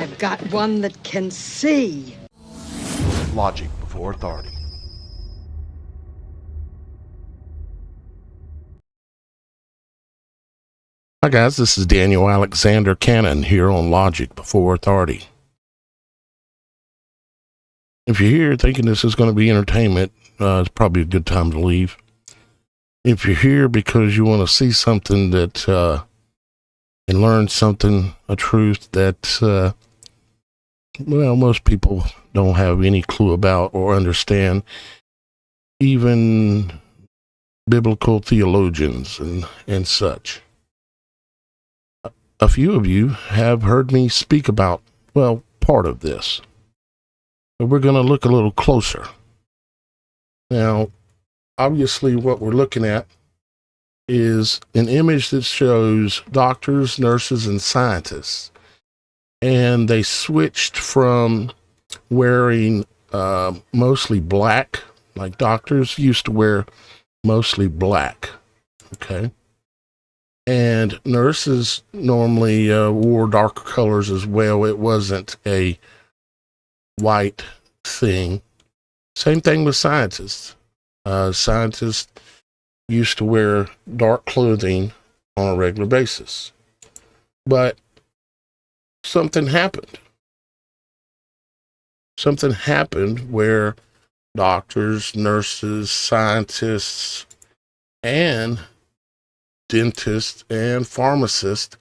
I've got one that can see. Logic before authority. Hi guys, this is Daniel Alexander Cannon here on Logic Before Authority. If you're here thinking this is going to be entertainment, it's probably a good time to leave. If you're here because you want to see something that and learn something, a truth that most people don't have any clue about or understand, even biblical theologians and such. A few of you have heard me speak about, part of this. But we're going to look a little closer. Now, obviously what we're looking at is an image that shows doctors, nurses, and scientists. And they switched from wearing mostly black, like doctors used to wear mostly black, okay? And nurses normally wore darker colors as well. It wasn't a white thing. Same thing with scientists. Scientists used to wear dark clothing on a regular basis. But something happened. Something happened where doctors, nurses, scientists, and dentists and pharmacists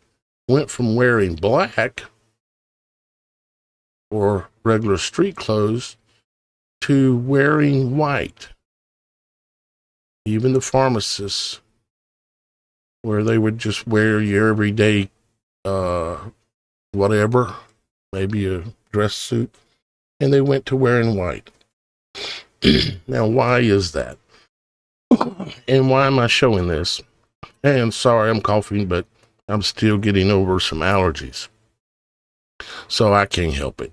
went from wearing black or regular street clothes to wearing white. Even the pharmacists, where they would just wear your everyday whatever, maybe a dress suit, and they went to wearing white. Now, why is that? And why am I showing this? And sorry, I'm coughing, but I'm still getting over some allergies. So I can't help it.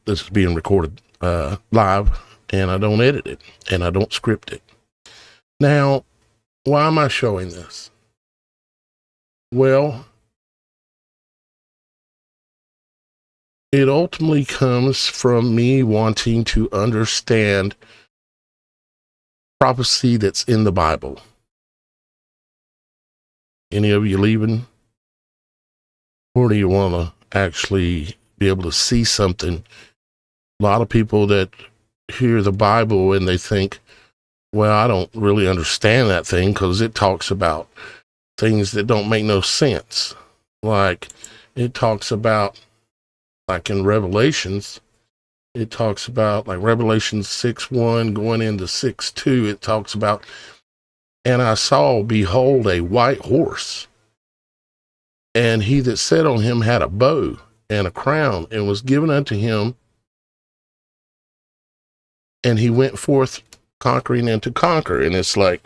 This is being recorded live, and I don't edit it, and I don't script it. Now, why am I showing this? Well, it ultimately comes from me wanting to understand prophecy that's in the Bible. Any of you leaving? Or do you want to actually be able to see something? A lot of people that hear the Bible and they think, well, I don't really understand that thing because it talks about things that don't make no sense. Like it talks about, like in Revelations, it talks about like Revelation 6:1 going into 6:2, it talks about, and I saw, behold, a white horse, and he that sat on him had a bow and a crown, and was given unto him, and he went forth conquering and to conquer. And it's like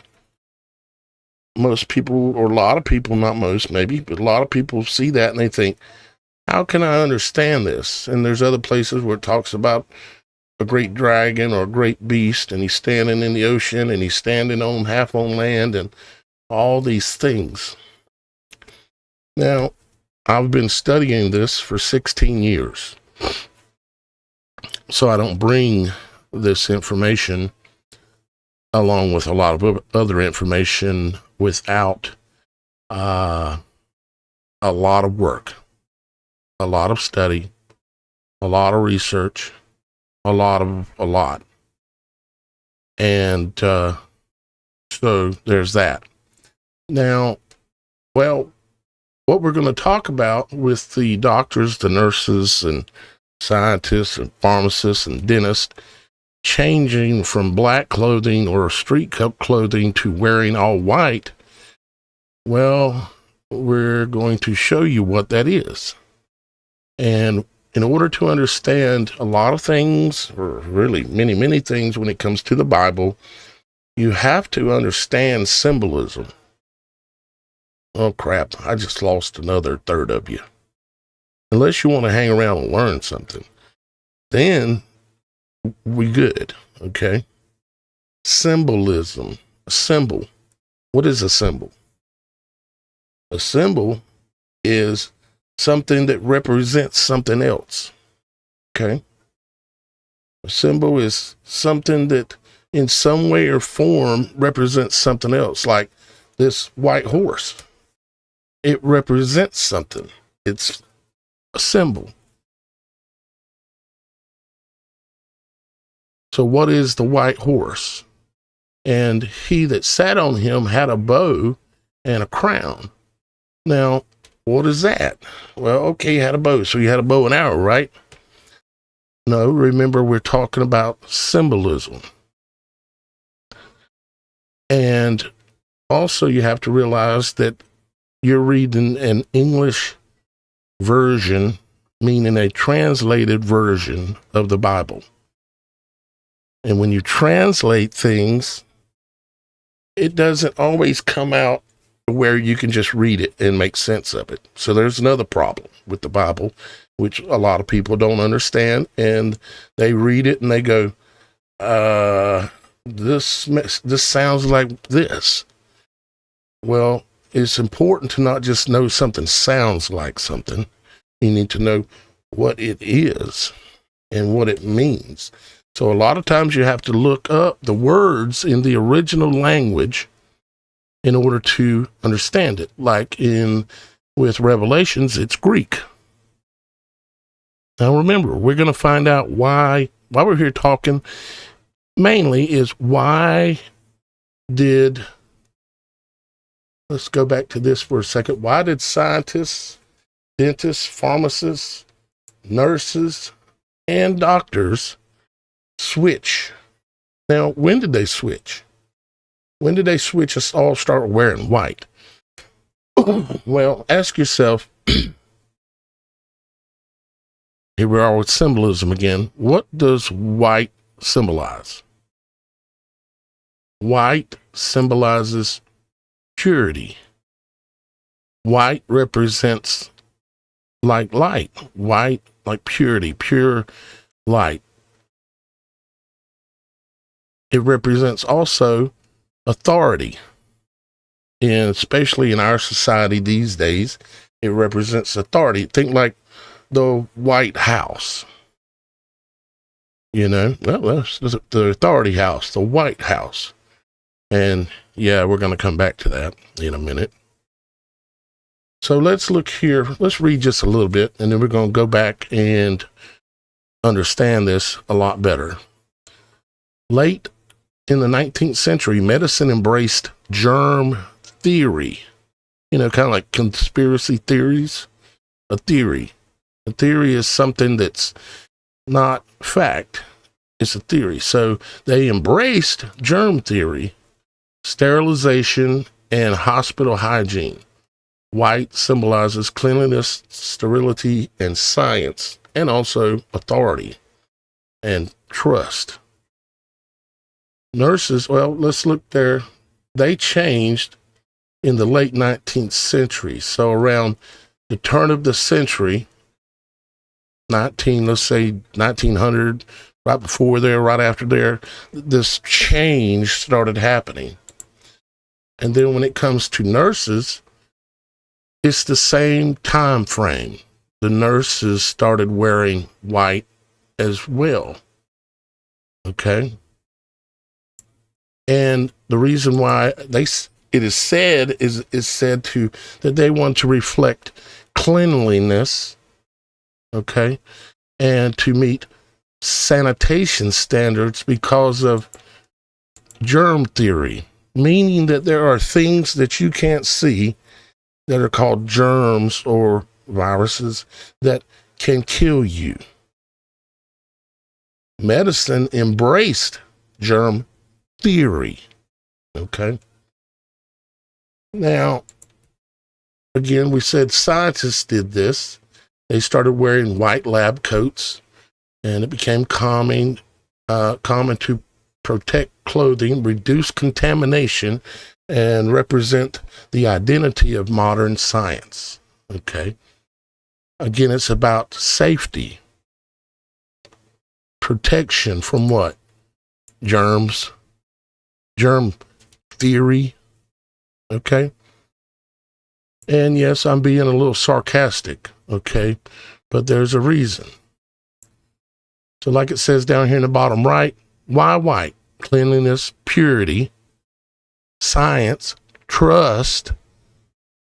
most people, or a lot of people, not most maybe, but a lot of people see that and they think, how can I understand this? And there's other places where it talks about a great dragon or a great beast, and he's standing in the ocean, and he's standing on half on land, and all these things. Now, I've been studying this for 16 years. So I don't bring this information along with a lot of other information without a lot of work, a lot of study, a lot of research, a lot. And so there's that. Now, well, what we're going to talk about with the doctors, the nurses, and scientists, and pharmacists, and dentists, changing from black clothing or street cut clothing to wearing all white, well, we're going to show you what that is. And in order to understand a lot of things, or really many, many things when it comes to the Bible, you have to understand symbolism. Oh crap, I just lost another third of you. Unless you want to hang around and learn something, then we good, okay? Symbolism, a symbol. What is a symbol? A symbol is something that represents something else. Okay. A symbol is something that in some way or form represents something else, like this white horse. It represents something. It's a symbol. So what is the white horse? And he that sat on him had a bow and a crown. Now, what is that? Well, okay, he had a bow. So he had a bow and arrow, right? No, remember we're talking about symbolism. And also you have to realize that you're reading an English version, meaning a translated version of the Bible. And when you translate things, it doesn't always come out where you can just read it and make sense of it. So there's another problem with the Bible, which a lot of people don't understand, and they read it and they go, this sounds like this. Well, it's important to not just know something sounds like something. You need to know what it is and what it means. So a lot of times you have to look up the words in the original language in order to understand it. Like with Revelations, it's Greek. Now remember, we're going to find out why we're here talking mainly is let's go back to this for a second. Why did scientists, dentists, pharmacists, nurses, and doctors switch? Now, when did they switch? When did they switch us all start wearing white? Well, ask yourself, here we are with symbolism again. What does white symbolize? White symbolizes purity. White represents like light. White like purity, pure light. It represents also authority. And especially in our society these days, it represents authority. Think like the White House. Well, that's the authority house, the White House. And yeah, we're going to come back to that in a minute. So let's look here. Let's read just a little bit, and then we're going to go back and understand this a lot better. Late in the 19th century, medicine embraced germ theory. Kind of like conspiracy theories. A theory is something that's not fact. It's a theory. So they embraced germ theory, sterilization, and hospital hygiene. White symbolizes cleanliness, sterility, and science, and also authority and trust. Nurses, well, let's look there. They changed in the late 19th century. So around the turn of the century, let's say 1900, right before there, right after there, this change started happening. And then when it comes to nurses, it's the same time frame. The nurses started wearing white as well. Okay? And the reason why it is said that they want to reflect cleanliness, okay, and to meet sanitation standards because of germ theory, meaning that there are things that you can't see that are called germs or viruses that can kill you. Medicine embraced germ theory. Okay. Now, again, we said scientists did this. They started wearing white lab coats, and it became common to protect clothing, reduce contamination, and represent the identity of modern science. Okay. Again, it's about safety, protection from what? Germs, germ theory. Okay. And yes, I'm being a little sarcastic. Okay, but there's a reason. So like it says down here in the bottom right, why white? Cleanliness, purity, science, trust,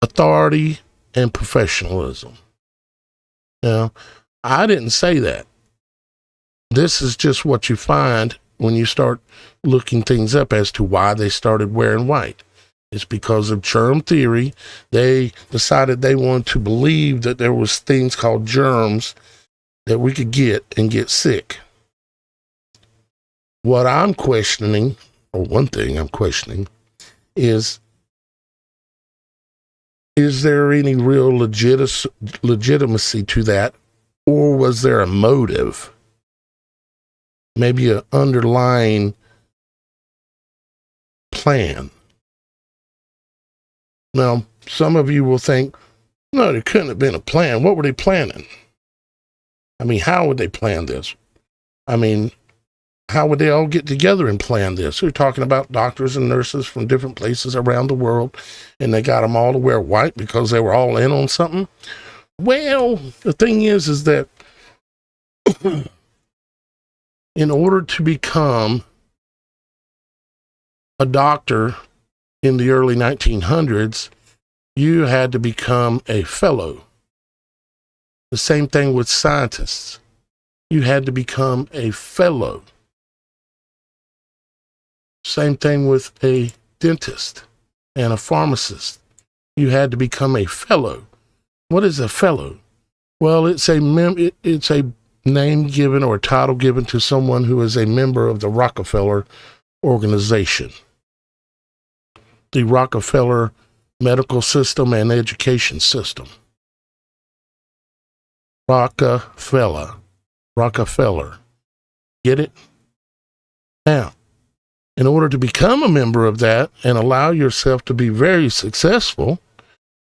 authority, and professionalism. Now, I didn't say that. This is just what you find when you start looking things up as to why they started wearing white. It's because of germ theory. They decided they wanted to believe that there was things called germs that we could get and get sick. What I'm questioning, or one thing I'm questioning, is there any real legitimacy to that, or was there a motive? Maybe an underlying plan. Now, some of you will think, no, there couldn't have been a plan. What were they planning? I mean, how would they plan this? I mean, how would they all get together and plan this? We're talking about doctors and nurses from different places around the world, and they got them all to wear white because they were all in on something. Well, the thing is that in order to become a doctor in the early 1900s, you had to become a fellow. The same thing with scientists. You had to become a fellow. Same thing with a dentist and a pharmacist. You had to become a fellow. What is a fellow? Well, it's a name given or a title given to someone who is a member of the Rockefeller organization. The Rockefeller medical system and education system. Rockefeller. Get it? Now, in order to become a member of that and allow yourself to be very successful,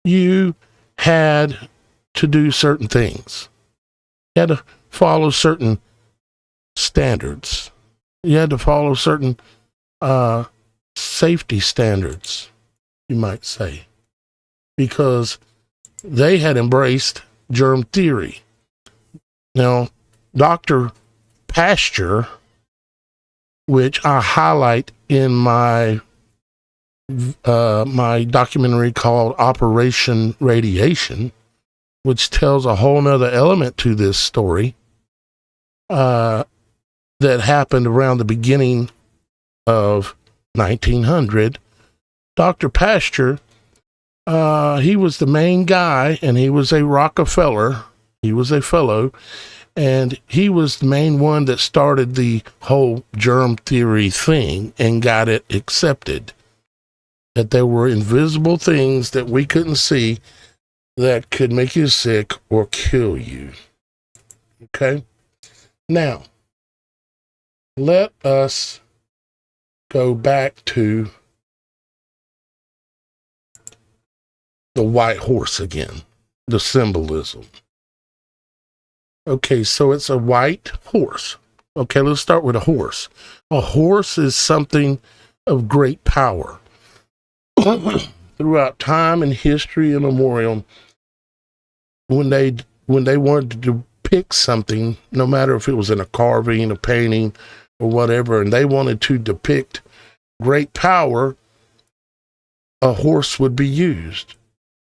you had to do certain things. You had to follow certain standards. You had to follow certain safety standards, you might say, because they had embraced germ theory. Now, Dr. Pasteur, which I highlight in my documentary called Operation Radiation, which tells a whole nother element to this story that happened around the beginning of 1900. Dr. Pasteur, he was the main guy, and he was a Rockefeller. He was a fellow, and he was the main one that started the whole germ theory thing and got it accepted. That there were invisible things that we couldn't see that could make you sick or kill you. Okay? Now, let us go back to the white horse again, the symbolism. Okay, so it's a white horse. Okay, let's start with a horse. A horse is something of great power. Throughout time and history immemorial, when they wanted to depict something, no matter if it was in a carving, a painting, or whatever, and they wanted to depict great power, a horse would be used,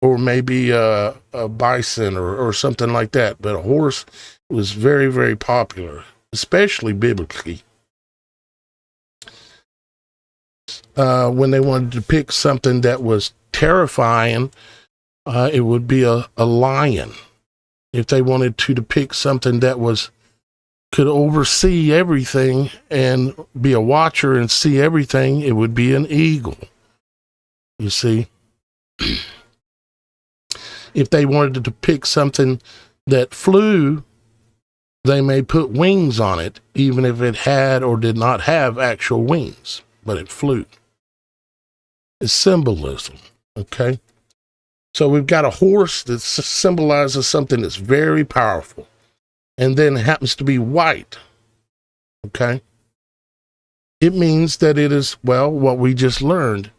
or maybe a bison or something like that. But a horse was very, very popular, especially biblically. When they wanted to depict something that was terrifying, it would be a lion. If they wanted to depict something that could oversee everything and be a watcher and see everything, it would be an eagle. You see? If they wanted to depict something that flew, they may put wings on it, even if it had or did not have actual wings, but it flew. It's symbolism, okay? So we've got a horse that symbolizes something that's very powerful, and then it happens to be white, okay? It means that it is, well, what we just learned.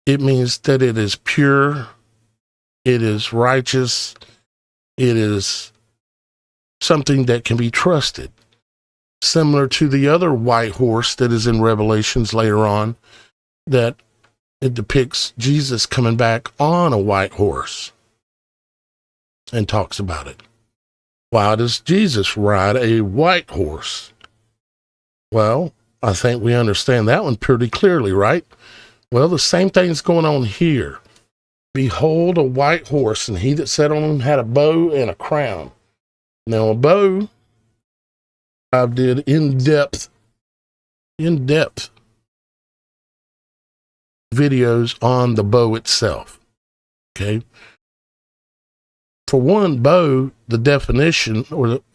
It means that it is pure, it is righteous, It is something that can be trusted, similar to the other white horse that is in Revelations later on, that it depicts Jesus coming back on a white horse and talks about it. Why does Jesus ride a white horse? Well, I think we understand that one pretty clearly, right? Well, the same thing's going on here. Behold a white horse, and he that sat on him had a bow and a crown. Now, a bow, I did in-depth videos on the bow itself. Okay. For one, bow, the definition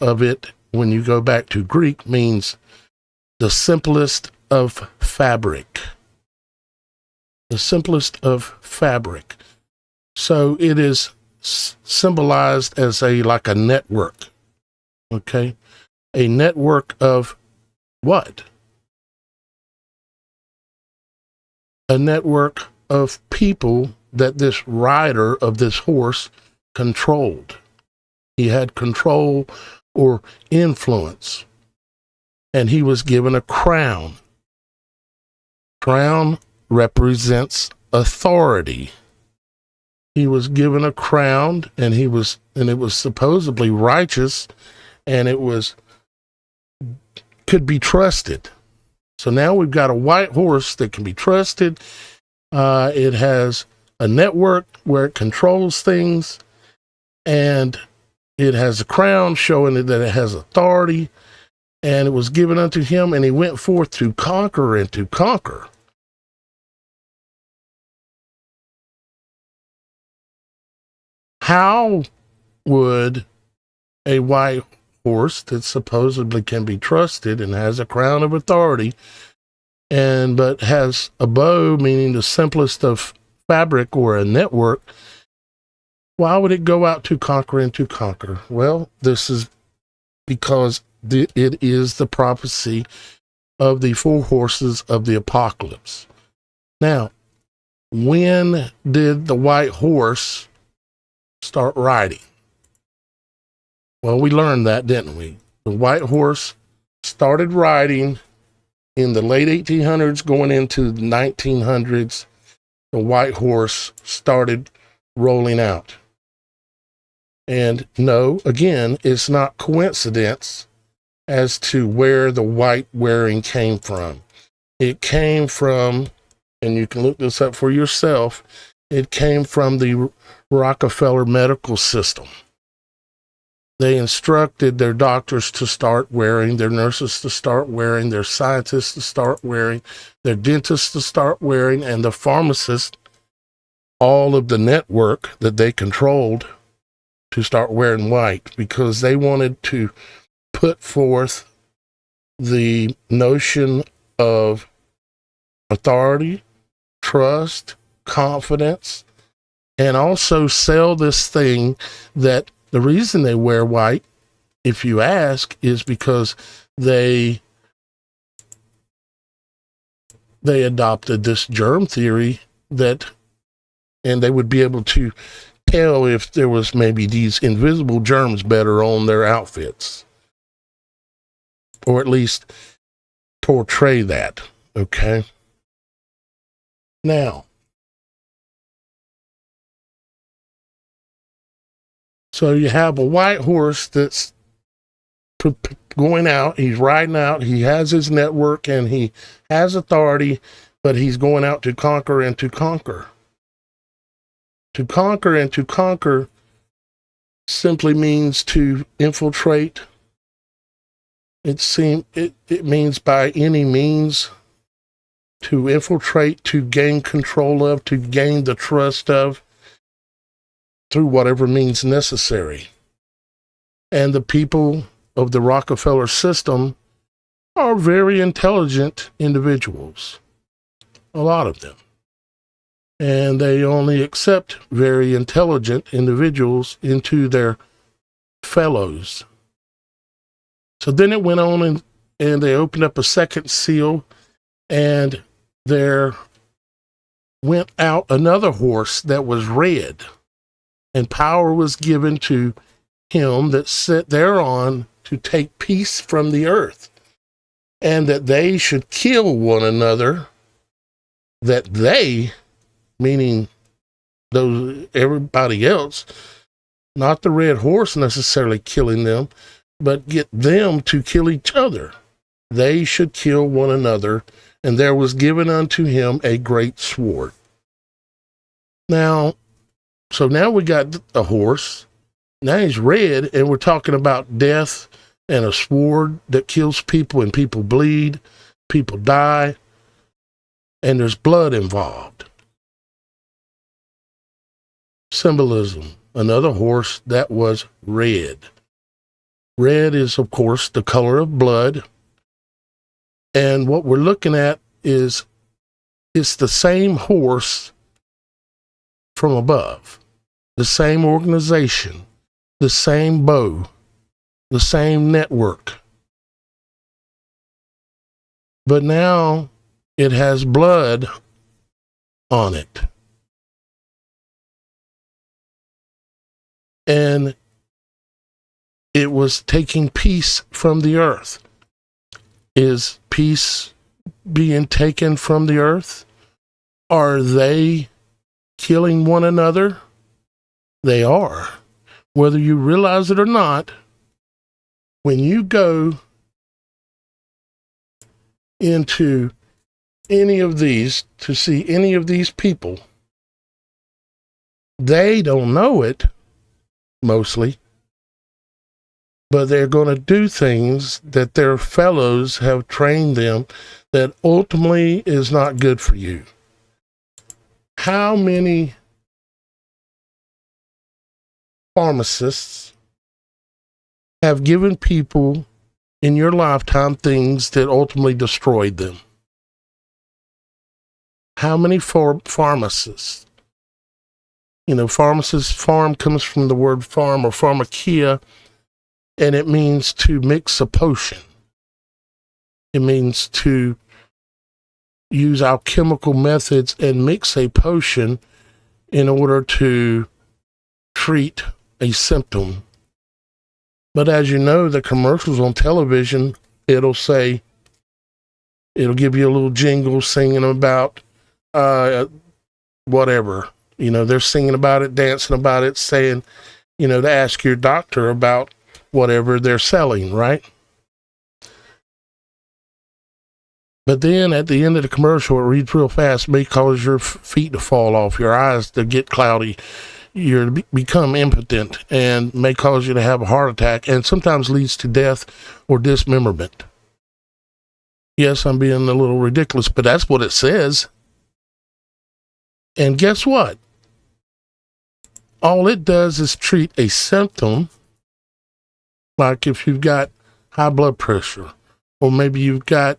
of it, when you go back to Greek, means the simplest of fabric. The simplest of fabric. So it is symbolized as like a network. Okay. A network of what? A network of people that this rider of this horse controlled. He had control or influence. And he was given a crown. Crown represents authority. He was given a crown, and it was supposedly righteous, and could be trusted. So now we've got a white horse that can be trusted. It has a network where it controls things, and it has a crown showing that it has authority, and it was given unto him, and he went forth to conquer and to conquer. How would a white horse that supposedly can be trusted and has a crown of authority, but has a bow, meaning the simplest of fabric or a network, why would it go out to conquer and to conquer? Well, this is because it is the prophecy of the 4 horses of the apocalypse. Now, when did the white horse start riding? Well, we learned that, didn't we? The white horse started riding in the late 1800s, going into the 1900s. The white horse started rolling out. And no, again, it's not coincidence as to where the white wearing came from. It came from, and you can look this up for yourself, it came from the Rockefeller medical system. They instructed their doctors to start wearing, their nurses to start wearing, their scientists to start wearing, their dentists to start wearing, and the pharmacists, all of the network that they controlled, to start wearing white, because they wanted to put forth the notion of authority, trust, confidence, and also sell this thing that the reason they wear white, if you ask, is because they adopted this germ theory and they would be able to tell if there was maybe these invisible germs better on their outfits, or at least portray that. Okay. Now, so you have a white horse that's going out, he's riding out, he has his network and he has authority, but he's going out to conquer and to conquer. To conquer and to conquer simply means to infiltrate. It means by any means to infiltrate, to gain control of, to gain the trust of, through whatever means necessary. And the people of the Rockefeller system are very intelligent individuals, a lot of them. And they only accept very intelligent individuals into their fellows. So then it went on and they opened up a second seal, and there went out another horse that was red, and power was given to him that sit thereon to take peace from the earth, and that they should kill one another, that they, meaning those everybody else, not the red horse necessarily killing them, but get them to kill each other. They should kill one another, and there was given unto him a great sword. Now, so now we got a horse. Now he's red, and we're talking about death and a sword that kills people, and people bleed, people die, and there's blood involved. Symbolism, another horse that was red. Red is, of course, the color of blood. And what we're looking at is it's the same horse from above, the same organization, the same bow, the same network. But now it has blood on it. And it was taking peace from the earth. Is peace being taken from the earth? Are they killing one another? They are. Whether you realize it or not, when you go into any of these to see any of these people, they don't know it mostly, but they're going to do things that their fellows have trained them that ultimately is not good for you. How many pharmacists have given people in your lifetime things that ultimately destroyed them? How many pharmacists? You know, pharmacist, farm comes from the word farm or pharmakia, and it means to mix a potion. It means to use alchemical methods and mix a potion in order to treat a symptom. But as you know, the commercials on television, it'll give you a little jingle singing about whatever. You know, they're singing about it, dancing about it, saying, you know, to ask your doctor about whatever they're selling, right? But then at the end of the commercial, it reads real fast, may cause your feet to fall off, your eyes to get cloudy, you become impotent, and may cause you to have a heart attack, and sometimes leads to death or dismemberment. Yes, I'm being a little ridiculous, but that's what it says. And guess what? All it does is treat a symptom, like if you've got high blood pressure, or maybe you've got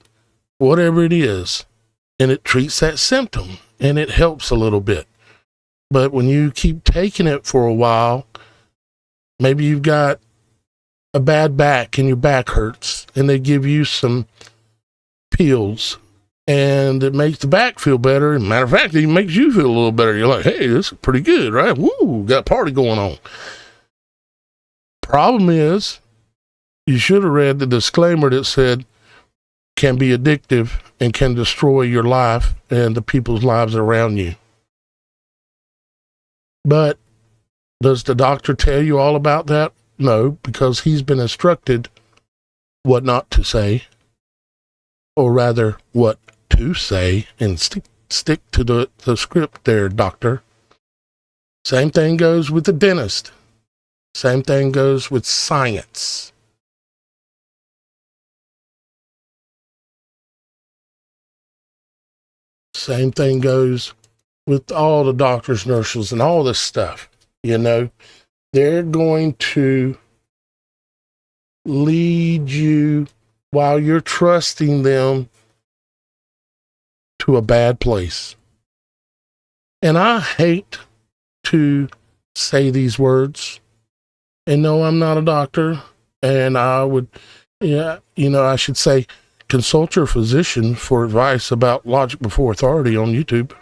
whatever it is, and it treats that symptom, and it helps a little bit. But when you keep taking it for a while, maybe you've got a bad back and your back hurts, and they give you some pills, and it makes the back feel better. And matter of fact, it makes you feel a little better. You're like, hey, this is pretty good, right? Woo, got a party going on. Problem is, you should have read the disclaimer that said, can be addictive and can destroy your life and the people's lives around you. But does the doctor tell you all about that? No, because he's been instructed what not to say, or rather what to say, and stick to the script there, doctor. Same thing goes with the dentist. Same thing goes with science. Same thing goes with all the doctors, nurses, and all this stuff. You know, they're going to lead you while you're trusting them to a bad place. And I hate to say these words. And no, I'm not a doctor. And I would, I should say, consult your physician for advice about Logic Before Authority on YouTube.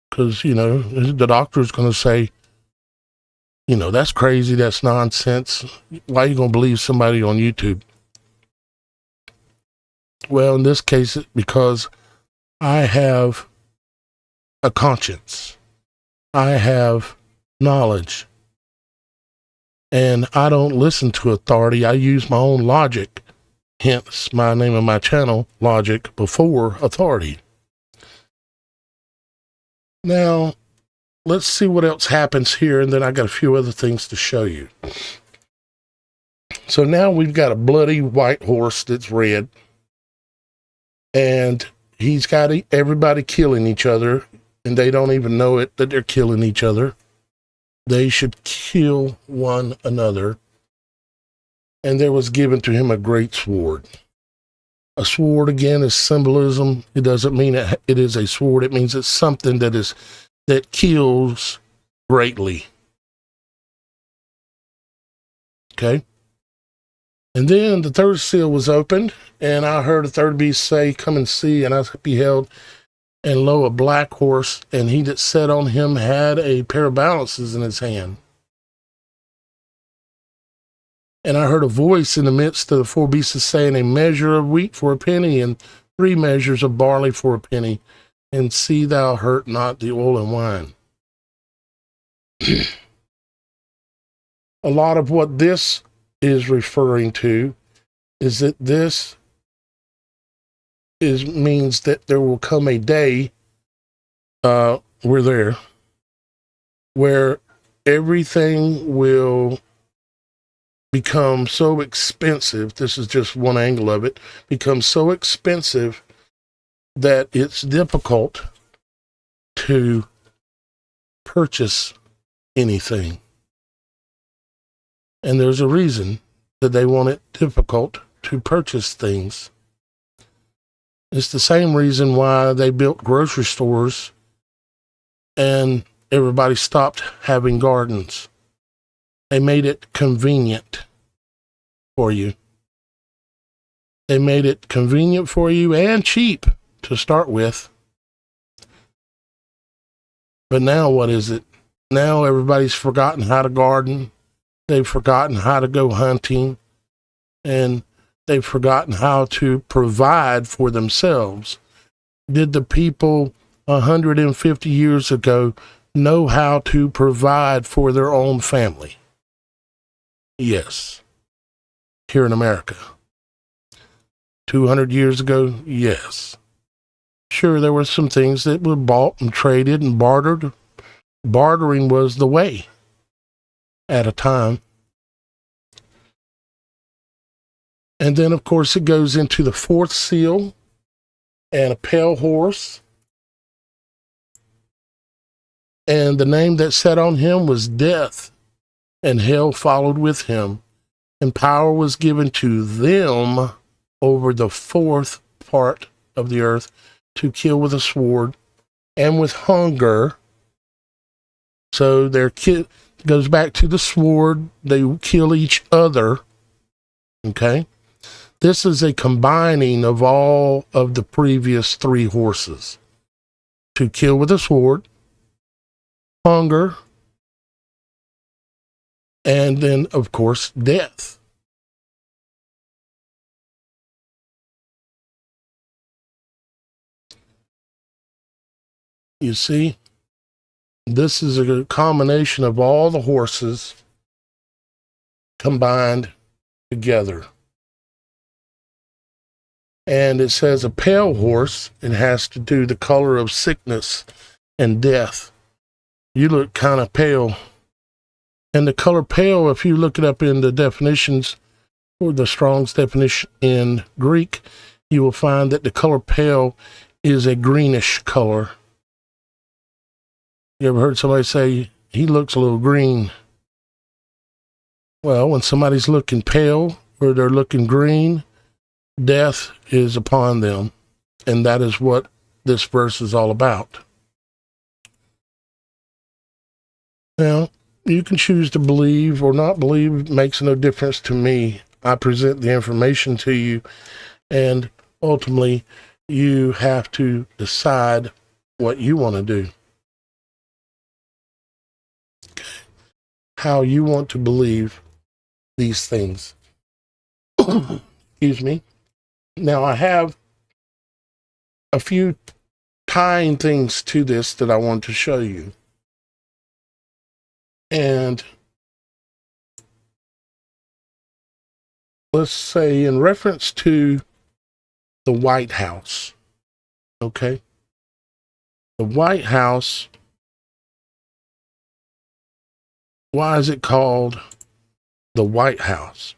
Because, the doctor's going to say, You know, that's crazy. That's nonsense. Why are you going to believe somebody on YouTube? Well, in this case, because I have a conscience. I have knowledge. And I don't listen to authority. I use my own logic. Hence my name of my channel, Logic Before Authority. Now, let's see what else happens here, and then I got a few other things to show you. So now we've got a bloody white horse that's red, and he's got everybody killing each other, and they don't even know it that they're killing each other. They should kill one another. And there was given to him a great sword. A sword, again, is symbolism. It doesn't mean it is a sword. It means it's something that kills greatly. Okay? And then the third seal was opened, and I heard a third beast say, "Come and see." And I beheld, and lo, a black horse, and he that sat on him had a pair of balances in his hand. And I heard a voice in the midst of the four beasts saying, "A measure of wheat for a penny, and 3 measures of barley for a penny, and see thou hurt not the oil and wine." A lot of what this is referring to is that this means that there will come a day, we're there, where everything will become so expensive. This is just one angle of it. Becomes so expensive that it's difficult to purchase anything. And there's a reason that they want it difficult to purchase things. It's the same reason why they built grocery stores and everybody stopped having gardens. They made it convenient for you. They made it convenient for you and cheap to start with. But now what is it? Now everybody's forgotten how to garden. They've forgotten how to go hunting. And they've forgotten how to provide for themselves. Did the people 150 years ago know how to provide for their own family? Yes. Here in America. 200 years ago, yes. Sure, there were some things that were bought and traded and bartered. Bartering was the way at a time. And then, of course, it goes into the fourth seal and a pale horse. And the name that sat on him was Death, and hell followed with him. And power was given to them over the fourth part of the earth to kill with a sword and with hunger. So their goes back to the sword. They kill each other. Okay? This is a combining of all of the previous 3 horses. To kill with a sword, hunger, and then, of course, death. You see, this is a combination of all the horses combined together. And it says a pale horse. It has to do the color of sickness and death. You look kind of pale. And the color pale, if you look it up in the definitions, or the Strong's definition in Greek, you will find that the color pale is a greenish color. You ever heard somebody say, "He looks a little green"? Well, when somebody's looking pale or they're looking green, death is upon them. And that is what this verse is all about. Now, you can choose to believe or not believe. It makes no difference to me. I present the information to you, and ultimately, you have to decide what you want to do. how you want to believe these things. Excuse me. Now, I have a few tying things to this that I want to show you. And let's say in reference to the White House, okay? The White House, why is it called the White House?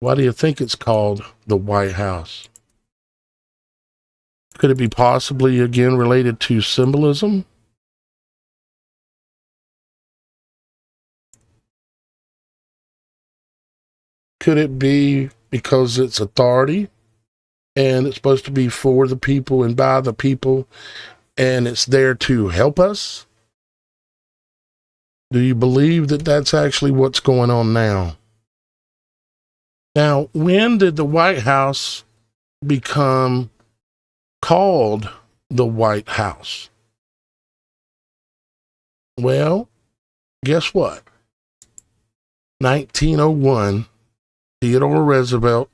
Why do you think it's called the White House? Could it be possibly, again, related to symbolism? Could it be because it's authority and it's supposed to be for the people and by the people and it's there to help us? Do you believe that that's actually what's going on now? Now, when did the White House become called the White House? Well, guess what? 1901, Theodore Roosevelt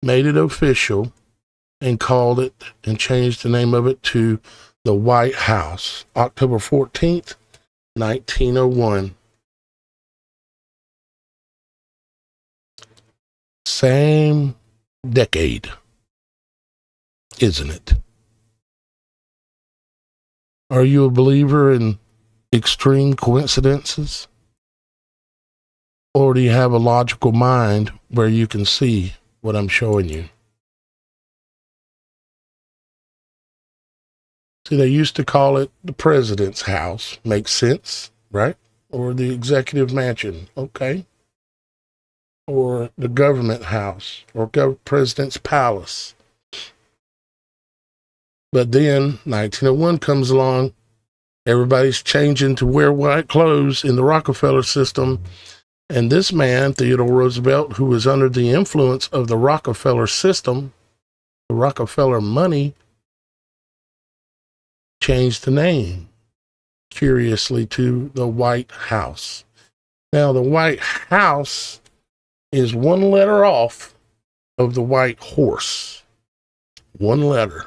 made it official and called it and changed the name of it to the White House, October 14th, 1901. Same decade, isn't it? Are you a believer in extreme coincidences? Or do you have a logical mind where you can see what I'm showing you? See, they used to call it the president's house. Makes sense, right? Or the executive mansion, okay? Or the government house, or president's palace. But then 1901 comes along. Everybody's changing to wear white clothes in the Rockefeller system. And this man, Theodore Roosevelt, who was under the influence of the Rockefeller system, the Rockefeller money, changed the name, curiously, to the White House. Now, the White House is one letter off of the white horse. One letter.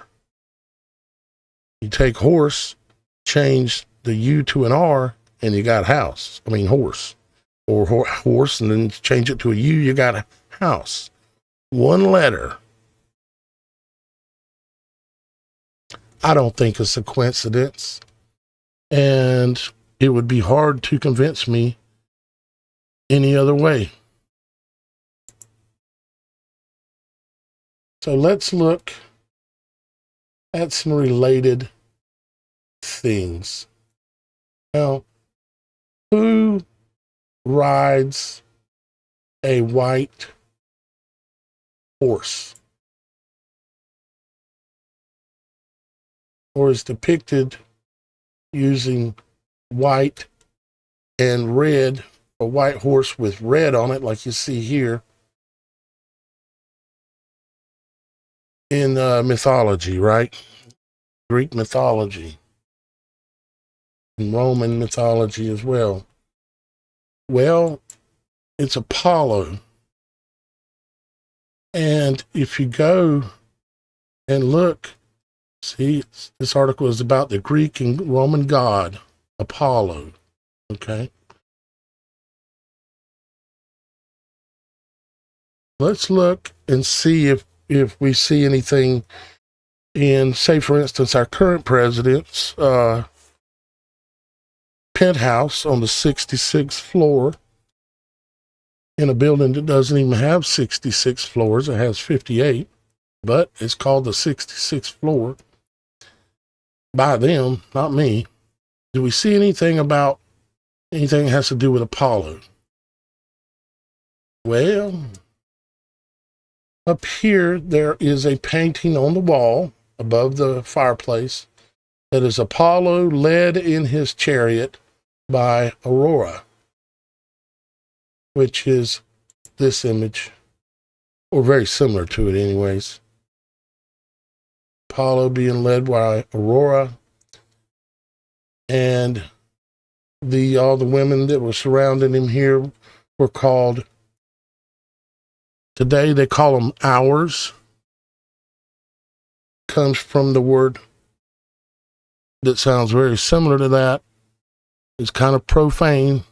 You take horse, change the U to an R, and you got horse. Or horse, and then change it to a U, you got a house. One letter. I don't think it's a coincidence. And it would be hard to convince me any other way. So let's look at some related things. Now, who rides a white horse? Or is depicted using white and red, a white horse with red on it, like you see here in mythology, right? Greek mythology and Roman mythology as well. Well, it's Apollo. And if you go and look, see, this article is about the Greek and Roman god, Apollo. Okay. Let's look and see if we see anything in, say, for instance, our current president's penthouse on the 66th floor in a building that doesn't even have 66 floors. It has 58, but it's called the 66th floor by them, not me. Do we see anything about anything that has to do with Apollo? Well, up here, there is a painting on the wall above the fireplace that is Apollo led in his chariot by Aurora, which is this image, or very similar to it anyways. Apollo being led by Aurora. And all the women that were surrounding him here were called, today they call them hours. Comes from the word that sounds very similar to that. It's kind of profane.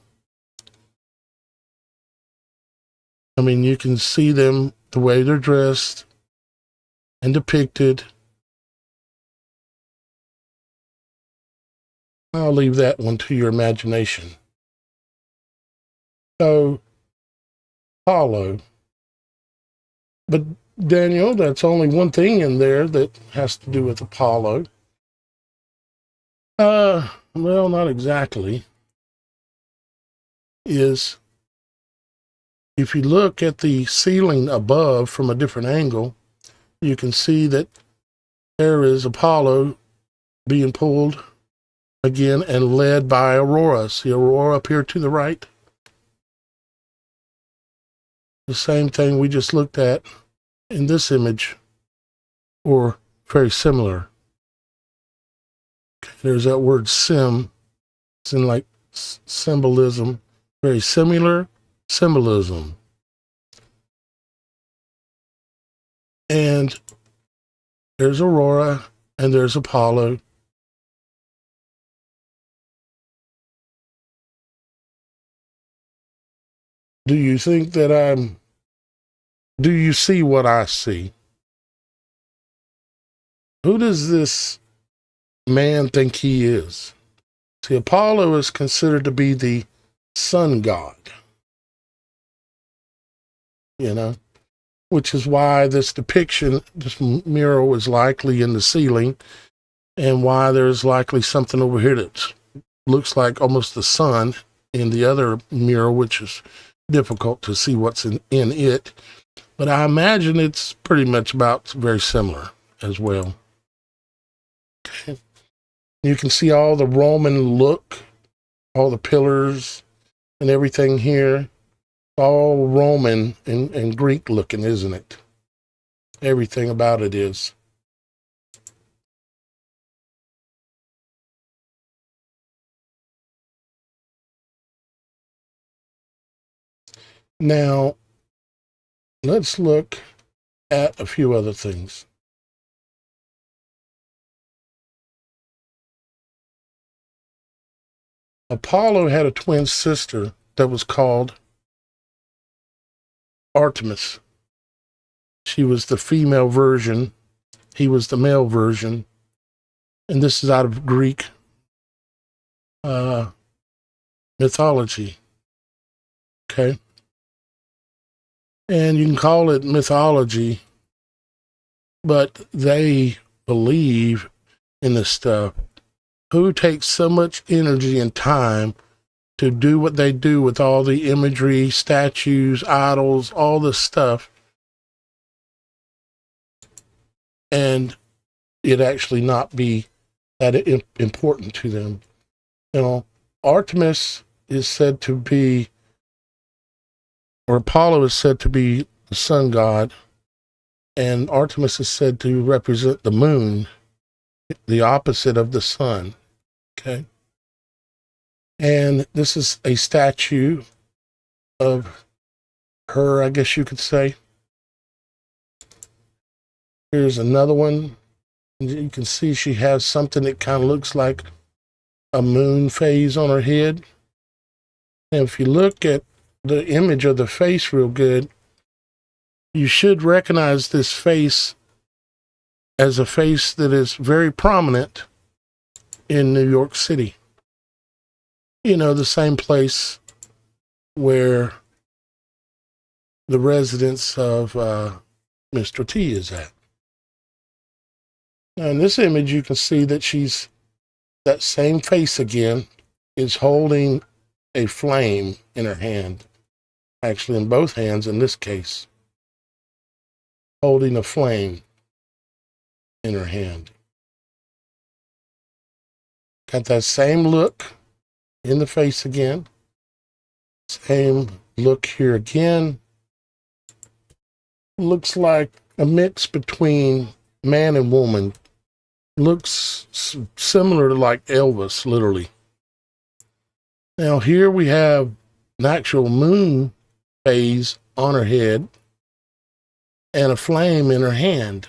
I mean, you can see them, the way they're dressed and depicted. I'll leave that one to your imagination. So, Apollo. But Daniel, that's only one thing in there that has to do with Apollo. Well, not exactly. Is if you look at the ceiling above from a different angle, you can see that there is Apollo being pulled again and led by Aurora. See Aurora up here to the right? The same thing we just looked at in this image, or very similar. There's that word sim. It's in like symbolism. Very similar symbolism. And there's Aurora and there's Apollo. Do you think that do you see what I see? Who does this man think he is? See, Apollo is considered to be the sun god, you know, which is why this depiction, this mural is likely in the ceiling, and why there's likely something over here that looks like almost the sun in the other mural, which is difficult to see what's in it. But I imagine it's pretty much about very similar as well. Okay. You can see all the Roman look, all the pillars and everything here, all Roman and Greek looking, isn't it? Everything about it is. Now, let's look at a few other things. Apollo had a twin sister that was called Artemis. She was the female version. He was the male version. And this is out of Greek mythology. Okay. And you can call it mythology, but they believe in this stuff. Who takes so much energy and time to do what they do with all the imagery, statues, idols, all this stuff, and it actually not be that important to them? You know, Artemis is said to be, or Apollo is said to be the sun god, and Artemis is said to represent the moon, the opposite of the sun. Okay. And this is a statue of her, I guess you could say. Here's another one. You can see she has something that kind of looks like a moon phase on her head. And if you look at the image of the face real good, you should recognize this face as a face that is very prominent in New York City. You know, the same place where the residence of Mr. T is at. Now, in this image, you can see that that same face again is holding a flame in her hand. Actually, in both hands in this case. Holding a flame in her hand. Got that same look in the face again. Same look here again. Looks like a mix between man and woman. looks similar to like Elvis, literally. Now here we have an actual moon phase on her head and a flame in her hand,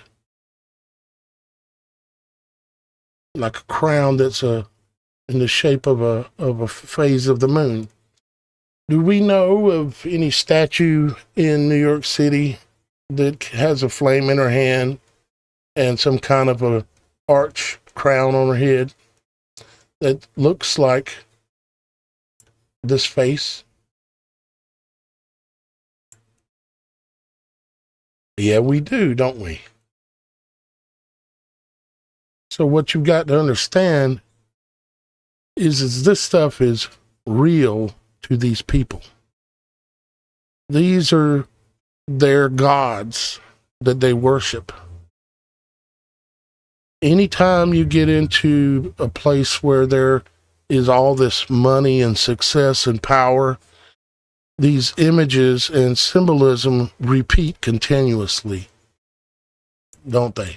like a crown that's in the shape of a phase of the moon. Do we know of any statue in New York City that has a flame in her hand and some kind of a arch crown on her head that looks like this face? Yeah, we do, don't we? So what you've got to understand is this stuff is real to these people. These are their gods that they worship. Anytime you get into a place where there is all this money and success and power, these images and symbolism repeat continuously, don't they?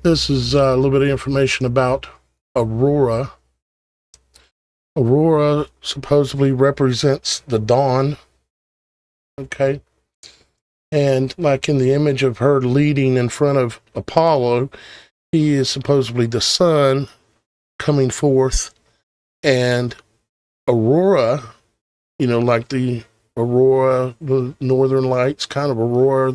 This is a little bit of information about Aurora. Aurora supposedly represents the dawn. Okay. And like in the image of her leading in front of Apollo, he is supposedly the sun coming forth. And Aurora, like the Aurora, the Northern Lights kind of Aurora,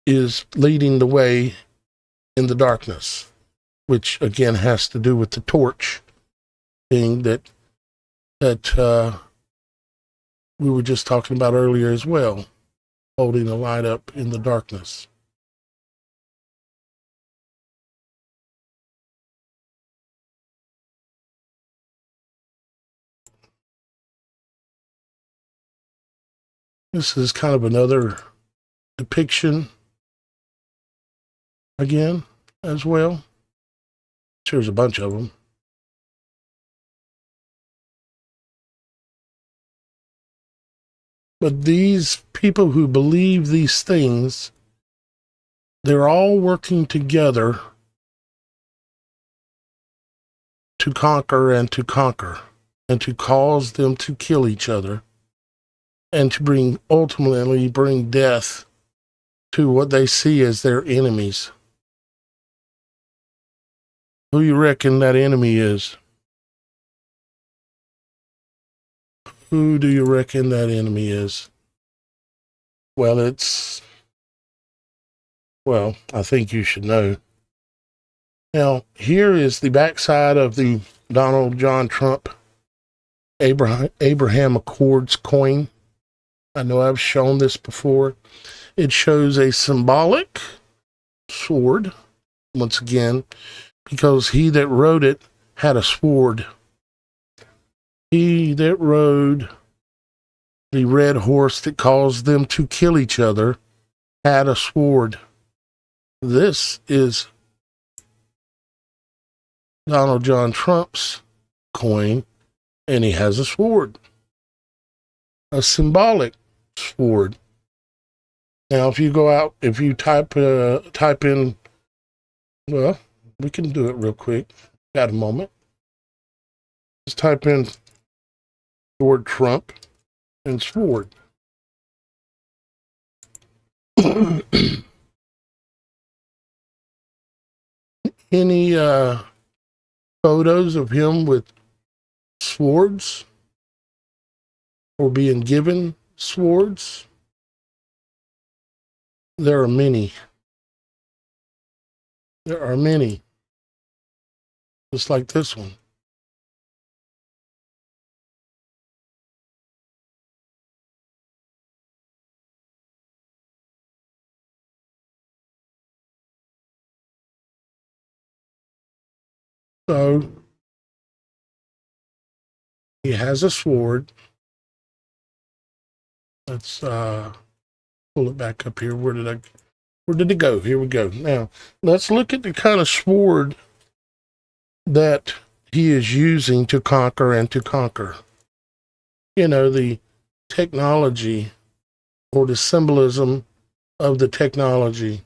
is leading the way in the darkness, which again has to do with the torch thing that we were just talking about earlier as well, holding a light up in the darkness. This is kind of another depiction again as well. There's a bunch of them. But these people who believe these things, they're all working together to conquer and to conquer, and to cause them to kill each other, and to ultimately bring death to what they see as their enemies. Who you reckon that enemy is? Who do you reckon that enemy is? Well, I think you should know. Now, here is the backside of the Donald John Trump Abraham Accords coin. I know I've shown this before. It shows a symbolic sword, once again, because he that wrote it had a sword. He that rode the red horse that caused them to kill each other had a sword. This is Donald John Trump's coin, and he has a sword. A symbolic sword. Now, if you go out, if you type in, well, we can do it real quick. Got a moment. Just type in the word Trump and sword. Any photos of him with swords or being given swords? There are many. There are many. Just like this one. So he has a sword. Let's pull it back up here. Where did it go? Here we go. Now let's look at the kind of sword that he is using to conquer and to conquer. You know, the technology or the symbolism of the technology.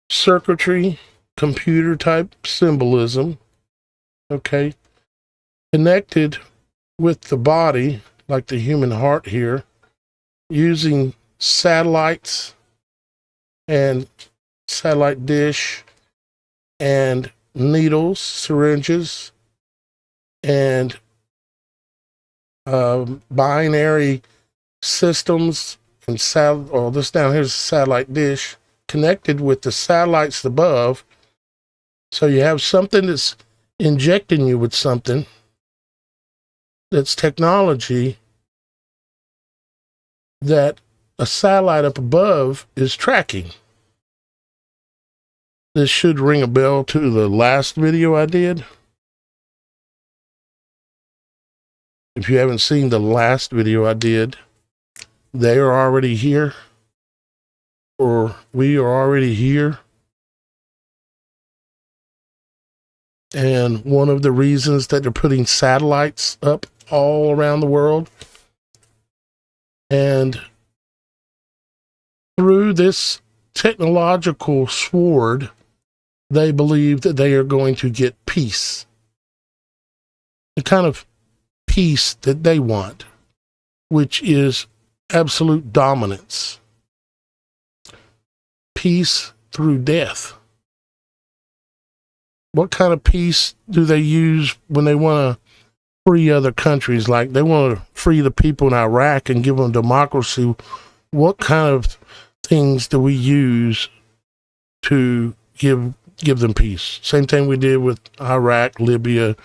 Circuitry, computer type symbolism, okay, connected with the body, like the human heart here, using satellites and satellite dish and needles, syringes, and binary systems and this down here's a satellite dish connected with the satellites above. So you have something that's injecting you with something that's technology that a satellite up above is tracking. This should ring a bell to the last video I did. If you haven't seen the last video I did, they are already here, or we are already here. And one of the reasons that they're putting satellites up all around the world, and through this technological sword, they believe that they are going to get peace. The kind of peace that they want, which is absolute dominance. Peace through death. What kind of peace do they use when they want to free other countries? Like they want to free the people in Iraq and give them democracy. What kind of things do we use to give them peace? Same thing we did with Iraq, Libya.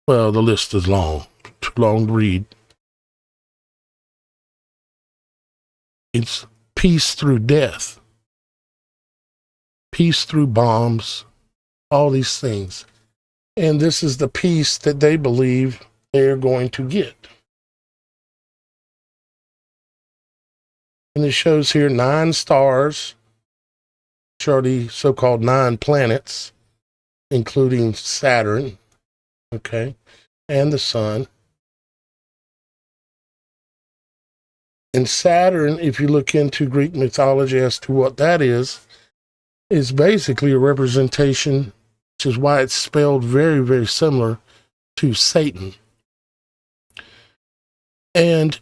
Well, the list is long, too long to read. It's peace through death, peace through bombs, all these things. And this is the peace that they believe they're going to get. And it shows here 9 stars, which are the so-called 9 planets, including Saturn, okay, and the sun. And Saturn, if you look into Greek mythology as to what that is basically a representation, which is why it's spelled very, very similar to Satan. And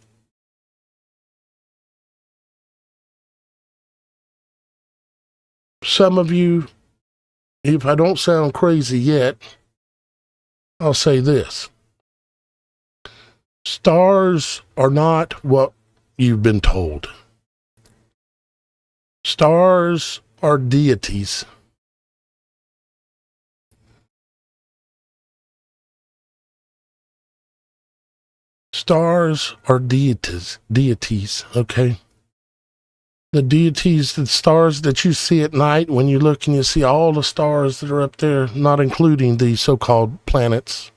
some of you, if I don't sound crazy yet, I'll say this. Stars are not what you've been told. Stars are deities. Stars are deities, okay? The deities, the stars that you see at night when you look and you see all the stars that are up there, not including the so-called planets.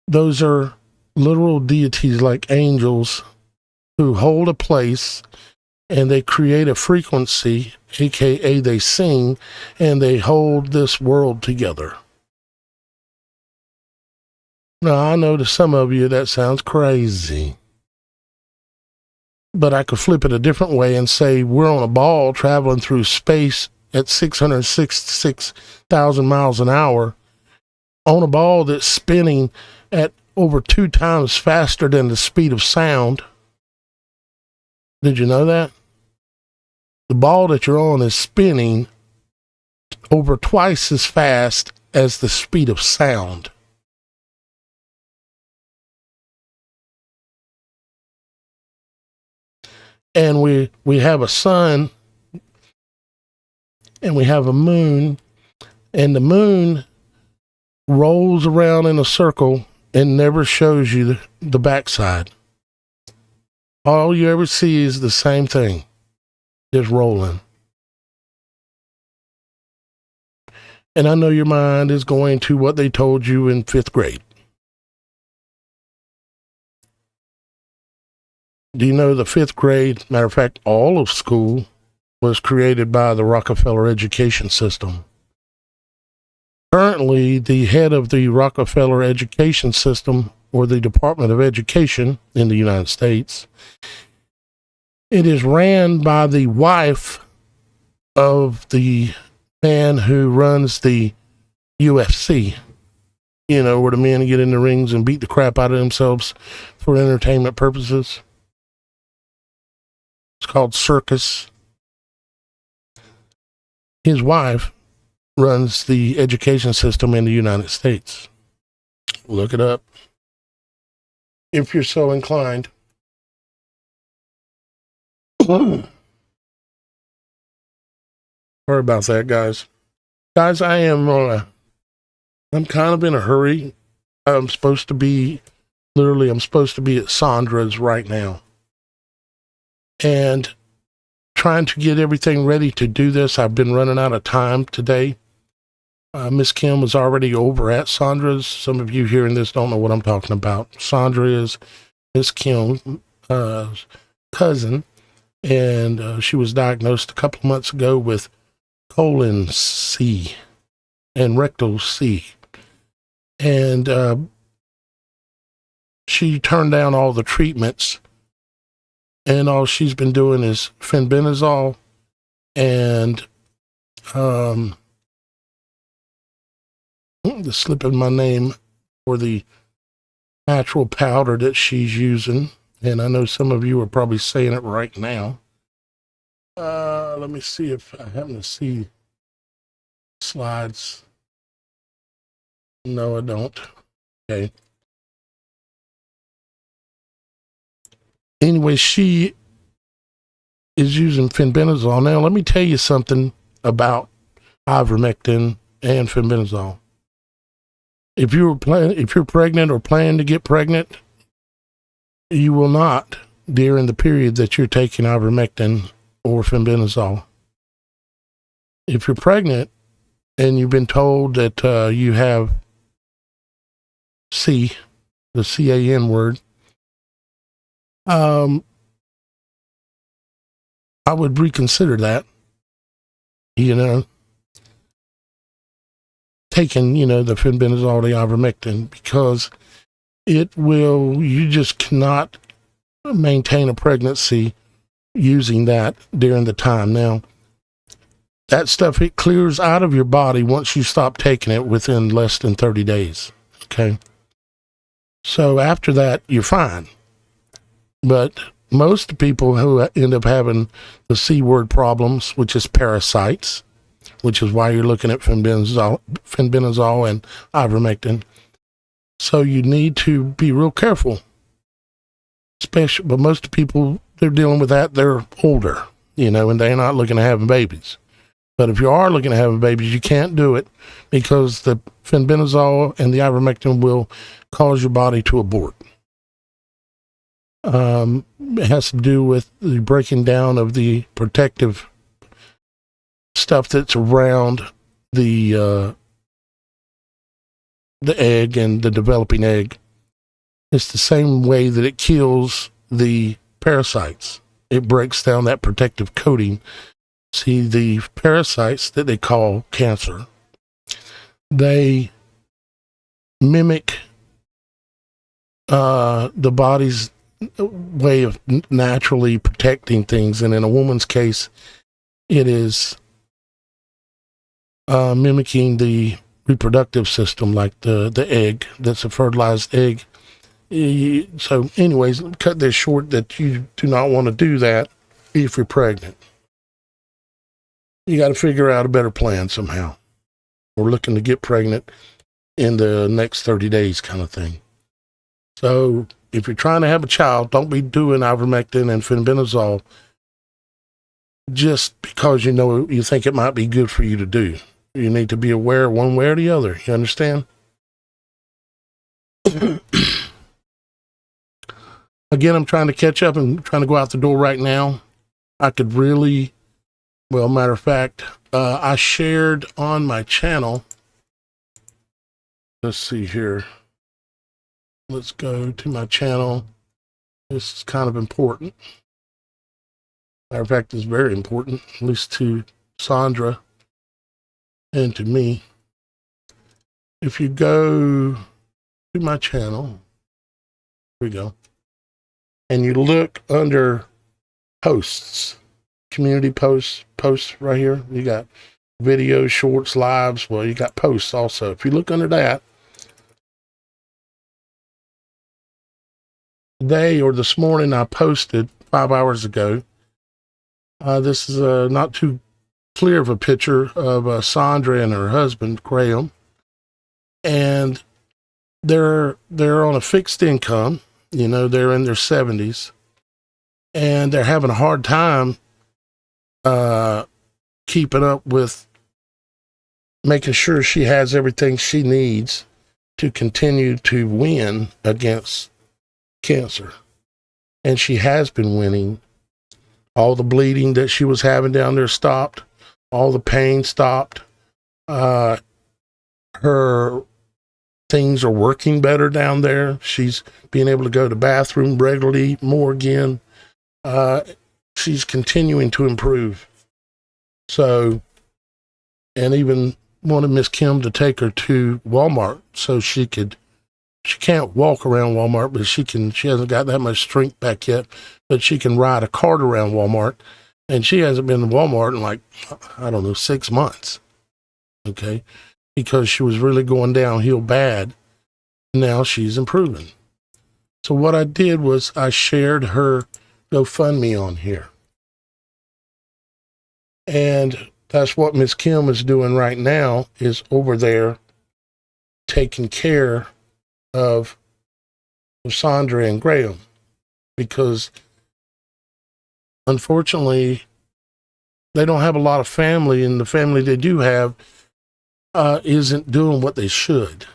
Those are literal deities like angels who hold a place and they create a frequency, aka they sing, and they hold this world together. Now, I know to some of you that sounds crazy, but I could flip it a different way and say we're on a ball traveling through space at 666,000 miles an hour on a ball that's spinning at over 2 times faster than the speed of sound. Did you know that? The ball that you're on is spinning over twice as fast as the speed of sound. And we have a sun and we have a moon, and the moon rolls around in a circle and never shows you the backside. All you ever see is the same thing, just rolling. And I know your mind is going to what they told you in 5th grade. Do you know the 5th grade, matter of fact, all of school was created by the Rockefeller education system. Currently, the head of the Rockefeller education system, or the Department of Education in the United States, it is ran by the wife of the man who runs the UFC. You know, where the men get in the rings and beat the crap out of themselves for entertainment purposes. It's called Circus. His wife runs the education system in the United States. Look it up if you're so inclined. Sorry about that, guys. Guys, I'm kind of in a hurry. I'm supposed to be at Sandra's right now. And trying to get everything ready to do this, I've been running out of time today. Miss Kim was already over at Sandra's. Some of you hearing this don't know what I'm talking about. Sandra is Miss Kim's cousin, and she was diagnosed a couple months ago with colon C and rectal C. And she turned down all the treatments, and all she's been doing is fenbendazole and the slip of my name for the natural powder that she's using. And I know some of you are probably saying it right now. Let me see if I happen to see slides. No, I don't. Okay. Anyway, she is using fenbendazole. Now, let me tell you something about ivermectin and fenbendazole. If you're pregnant or plan to get pregnant, you will not during the period that you're taking ivermectin or fenbendazole. If you're pregnant and you've been told that you have C, the CAN word, I would reconsider that, taking, the fenbendazole, the ivermectin, because you just cannot maintain a pregnancy using that during the time. Now, that stuff, it clears out of your body once you stop taking it within less than 30 days. Okay. So after that, you're fine. But most people who end up having the C word problems, which is parasites, which is why you're looking at fenbendazole and ivermectin. So you need to be real careful. But most people, they're dealing with that, they're older, and they're not looking at having babies. But if you are looking at having babies, you can't do it because the fenbendazole and the ivermectin will cause your body to abort. It has to do with the breaking down of the protective stuff that's around the egg and the developing egg. It's the same way that it kills the parasites. It breaks down that protective coating. See, the parasites that they call cancer, they mimic the body's way of naturally protecting things. And in a woman's case, it is mimicking the reproductive system, like the egg that's a fertilized egg. So anyways, cut this short, that you do not want to do that if you're pregnant. You got to figure out a better plan somehow. We're looking to get pregnant in the next 30 days kind of thing. So if you're trying to have a child, don't be doing ivermectin and fenbendazole just because you think it might be good for you to do. You need to be aware one way or the other. You understand? Again, I'm trying to catch up and trying to go out the door right now. I could really, matter of fact, I shared on my channel. Let's see here. Let's go to my channel. This is kind of important. Matter of fact, it's very important, at least to Sandra and to me. If you go to my channel, here we go, and you look under posts, community posts right here, you got videos, shorts, lives. Well, you got posts also. If you look under that, today or this morning, I posted 5 hours ago. This is not too clear of a picture of Sandra and her husband, Graham. And they're on a fixed income. You know, they're in their 70s. And they're having a hard time keeping up with making sure she has everything she needs to continue to win against cancer. And she has been winning. All the bleeding that she was having down there stopped. All the pain stopped. Her things are working better down there. She's being able to go to the bathroom regularly more again. She's continuing to improve. So, and even wanted Miss Kim to take her to Walmart so she can't walk around Walmart, but she hasn't got that much strength back yet, but she can ride a cart around Walmart. And she hasn't been to Walmart in like, I don't know, 6 months. Okay. Because she was really going downhill bad. Now she's improving. So what I did was I shared her GoFundMe on here. And that's what Miss Kim is doing right now, is over there taking care of Sandra and Graham, because unfortunately they don't have a lot of family, and the family they do have isn't doing what they should.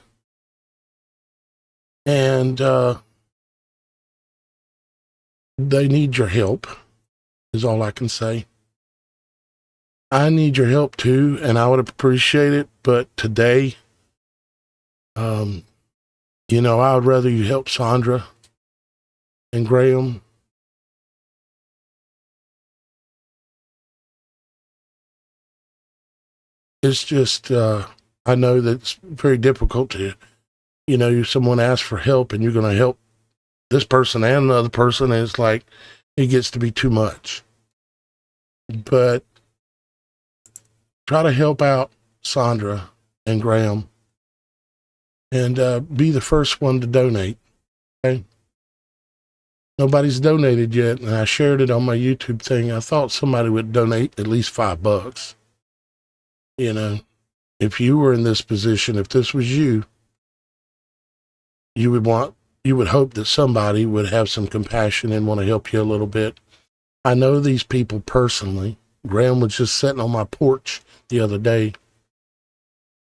And they need your help, is all I can say. I need your help too, and I would appreciate it. But today, you know, I would rather you help Sandra and Graham. It's just, I know that it's very difficult to, you know, someone asks for help and you're going to help this person and another person, and it's like, it gets to be too much. But try to help out Sandra and Graham, and be the first one to donate. Okay? Nobody's donated yet, and I shared it on my YouTube thing. I thought somebody would donate at least $5. You know, if you were in this position, if this was you, you would hope that somebody would have some compassion and want to help you a little bit. I know these people personally. Graham was just sitting on my porch the other day.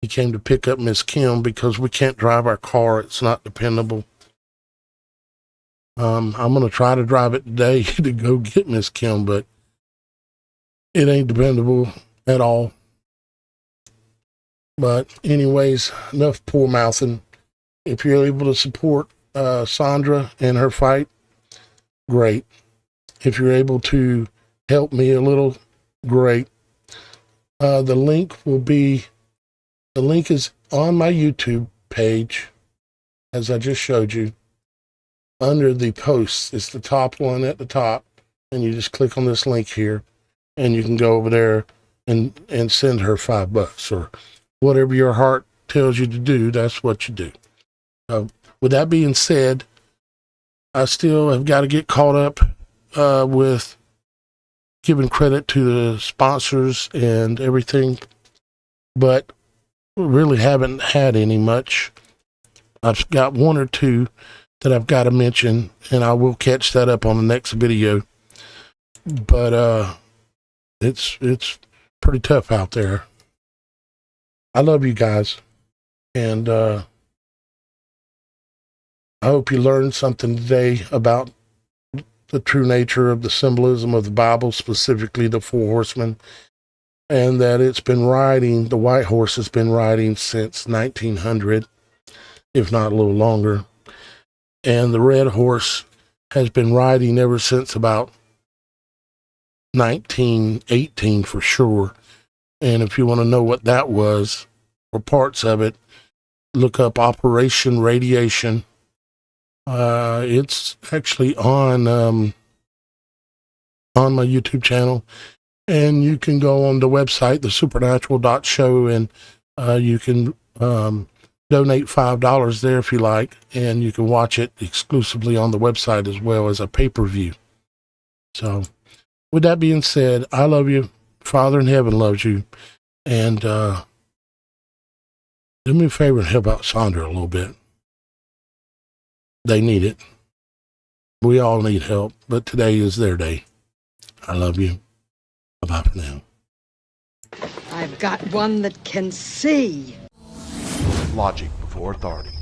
He came to pick up Miss Kim because we can't drive our car. It's not dependable. I'm going to try to drive it today to go get Miss Kim, but it ain't dependable at all. But anyways, enough poor mouthing. If you're able to support Sandra in her fight, great. If you're able to help me a little, great. The link is on my YouTube page, as I just showed you. Under the posts, it's the top one at the top, and you just click on this link here, and you can go over there and send her $5, or whatever your heart tells you to do. That's what you do. With that being said, I still have got to get caught up with giving credit to the sponsors and everything, but really haven't had any much. I've got one or two that I've got to mention, and I will catch that up on the next video. But it's pretty tough out there. I love you guys, and I hope you learned something today about the true nature of the symbolism of the Bible, specifically the 4 horsemen, and that it's been riding, the white horse has been riding since 1900, if not a little longer. And the red horse has been riding ever since about 1918 for sure. And if you want to know what that was, or parts of it, look up Operation Radiation. It's actually on my YouTube channel, and you can go on the website, thesupernatural.show, and you can donate $5 there if you like, and you can watch it exclusively on the website as well as a pay-per-view. So with that being said, I love you. Father in heaven loves you. And do me a favor and help out Sandra a little bit. They need it. We all need help, but today is their day. I love you. Bye-bye for now. I've got one that can see. Logic before authority.